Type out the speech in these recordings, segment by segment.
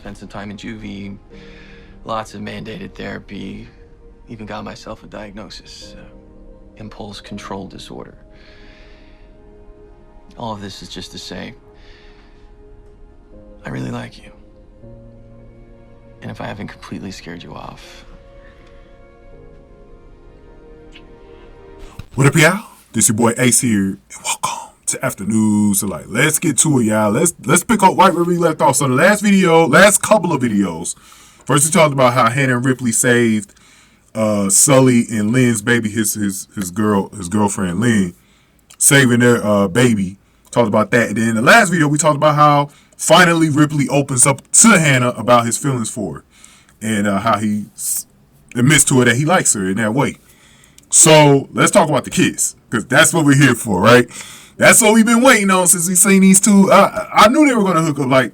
spent some time in juvie, lots of mandated therapy, even got myself a diagnosis, impulse control disorder. All of this is just to say, I really like you. And if I haven't completely scared you off. What up, y'all? This your boy Ace here, and welcome to Afternoons. So, let's get to it, y'all. Let's pick up right where we left off. So, the last couple of videos, first we talked about how Hannah and Ripley saved Sully and Lynn's baby, his girlfriend Lynn, saving their baby. Talked about that. And then in the last video, we talked about how finally Ripley opens up to Hannah about his feelings for her, and how he admits to her that he likes her in that way. So let's talk about the kiss, because that's what we're here for, right? That's what we've been waiting on since we've seen these two. I knew they were going to hook up.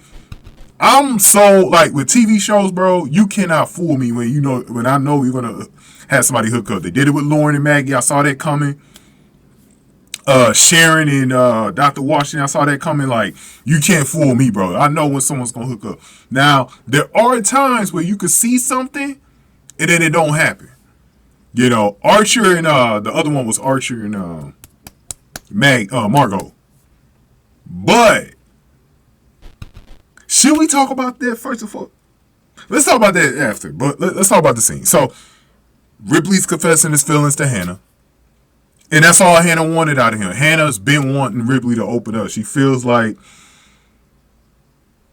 I'm so, with TV shows, bro, you cannot fool me when I know you're going to have somebody hook up. They did it with Lauren and Maggie. I saw that coming. Sharon and Dr. Washington, I saw that coming. You can't fool me, bro. I know when someone's going to hook up. Now, there are times where you can see something and then it don't happen. Archer and the other one was Archer and Margo. But should we talk about that first of all? Let's talk about that after. But let's talk about the scene. So Ripley's confessing his feelings to Hannah. And that's all Hannah wanted out of him. Hannah's been wanting Ripley to open up. She feels like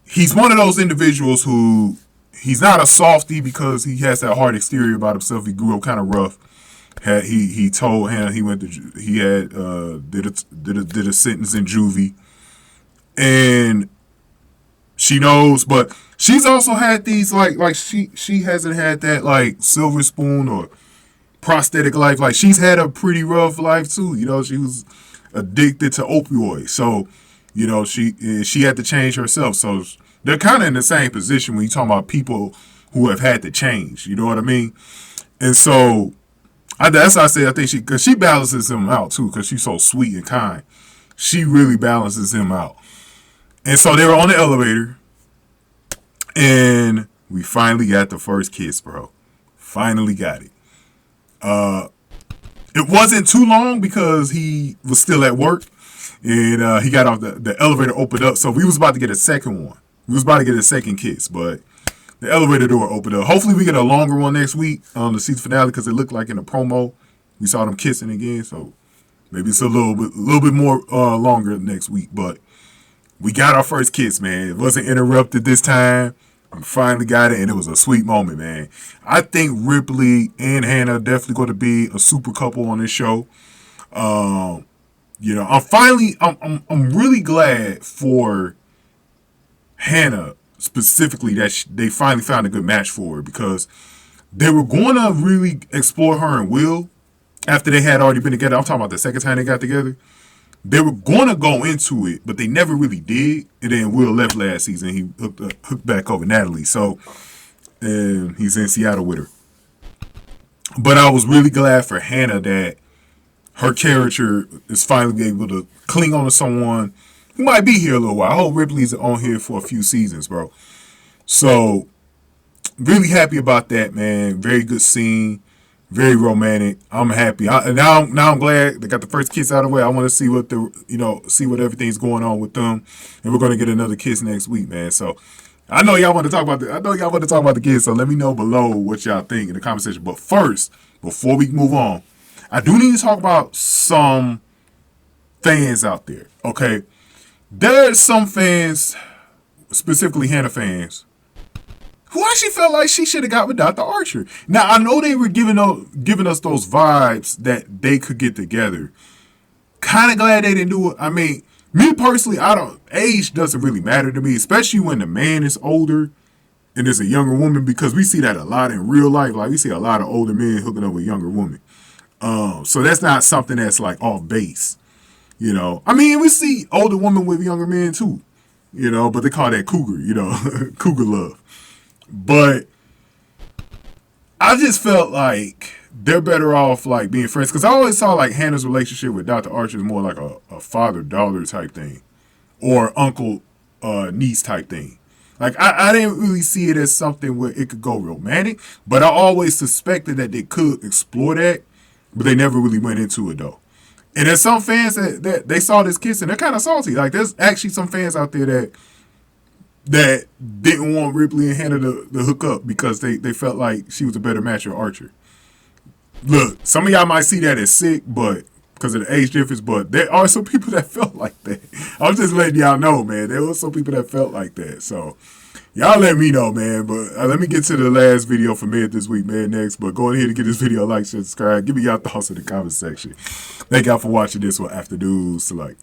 he's one of those individuals who, he's not a softie because he has that hard exterior about himself. He grew up kind of rough. He told Hannah he did a sentence in juvie, and she knows. But she's also had these she hasn't had that silver spoon or prosthetic life. She's had a pretty rough life too. She was addicted to opioids, so she had to change herself. So they're kind of in the same position when you talk about people who have had to change. You know what I mean? And so that's why I say I think because she balances him out too, because she's so sweet and kind. She really balances him out. And so they were on the elevator, and we finally got the first kiss, bro. Finally got it. It wasn't too long because he was still at work, and he got off the elevator opened up, so we was about to get a second one. We was about to get a second kiss, but the elevator door opened up. Hopefully we get a longer one next week on the season finale, because it looked like in the promo we saw them kissing again, so maybe it's a little bit more longer next week. But we got our first kiss, man. It wasn't interrupted this time. We finally got it, and it was a sweet moment, man. I think Ripley and Hannah are definitely going to be a super couple on this show. I'm really glad for Hannah specifically that they finally found a good match for her, because they were going to really explore her and Will after they had already been together. I'm talking about the second time they got together. They were going to go into it, but they never really did. And then Will left last season. He hooked back over Natalie. So, and he's in Seattle with her. But I was really glad for Hannah that her character is finally able to cling on to someone who might be here a little while. I hope Ripley's on here for a few seasons, bro. So, really happy about that, man. Very good scene. Very romantic. I'm happy. Now I'm glad they got the first kiss out of the way. I want to see what everything's going on with them, and we're gonna get another kiss next week, man. So I know y'all want to talk about the kiss. So let me know below what y'all think in the comment section. But first, before we move on, I do need to talk about some fans out there. Okay, there's some fans, specifically Hannah fans, who actually felt like she should have got with Dr. Archer. Now, I know they were giving us those vibes that they could get together. Kind of glad they didn't do it. I mean, me personally, age doesn't really matter to me, especially when the man is older and there's a younger woman, because we see that a lot in real life. We see a lot of older men hooking up with younger women. So that's not something that's off base. I mean, we see older women with younger men too, but they call that cougar, cougar love. But I just felt like they're better off being friends, because I always saw Hannah's relationship with Dr. Archer is more like a father-daughter type thing, or uncle-niece type thing. Like, I didn't really see it as something where it could go romantic, but I always suspected that they could explore that, but they never really went into it, though. And there's some fans that they saw this kiss and they're kind of salty. Like, there's actually some fans out there that didn't want Ripley and Hannah to hook up because they felt like she was a better match with Archer. Look, some of y'all might see that as sick, but because of the age difference, but there are some people that felt like that. I'm just letting y'all know, man. There were some people that felt like that. So, y'all let me know, man. But let me get to the last video for Mid this week, man, next. But go ahead and give this video a like, share, subscribe. Give me y'all thoughts in the comment section. Thank y'all for watching this one. After News Select.